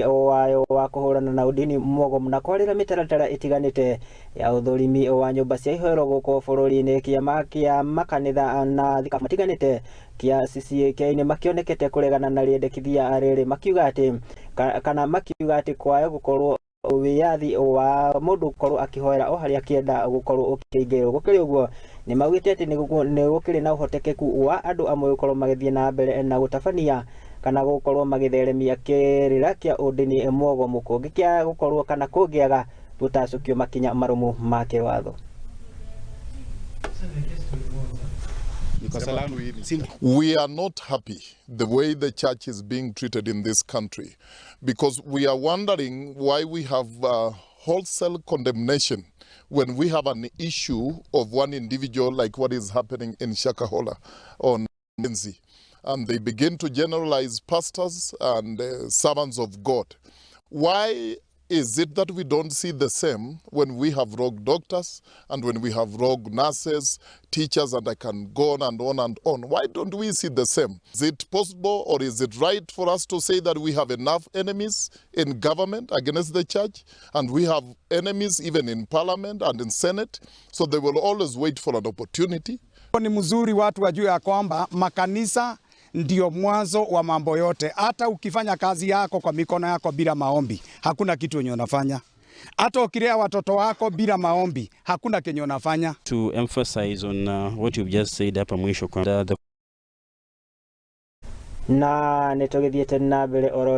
wayo wa kuhurana na udini mwogomu na kwarira mitaratara itiganite ya uthurimi wa nyumba cia ihoero guko bururi-ini kiama kia makanitha na thika matiganite kia CCK makionekete kuregana na riendekithia riri makiuga ati kana makiuga ati kwayo gukorwo wiyathi wa mundu gukorwo akihoera o haria kienda gukorwo ukiingirwo gukiri uguo ni maugite ati ni gukiri na uhotekeku wa andu amwe gukorwo magithie na mbere na gutabania kana gukorwo magitheremia kirira kia udini mwogomu kungi kia gukorwo kana kungiaga gutacukio makinya marumu ma kiwatho. We are not happy the way the church is being treated in this country, because we are wondering why we have wholesale condemnation when we have an issue of one individual like what is happening in Shakahola on Menzi. And they begin to generalize pastors and servants of God. Why is it that we don't see the same when we have rogue doctors and when we have rogue nurses, teachers, and I can go on and on and on? Why don't we see the same? Is it possible, or is it right for us to say that we have enough enemies in government against the church, and we have enemies even in parliament and in Senate, so they will always wait for an opportunity? Ni mzuri watu wajue ya kwamba makanisa ndio mwanzo wa mambo yote. Hata ukifanya kazi yako kwa mikono yako bila maombi, hakuna kitu yenye unafanya. Hata ukilea watoto wako bila maombi, hakuna kenye unafanya. To emphasize on what you've just said hapa mwisho kwa na netogethie tena mbele oro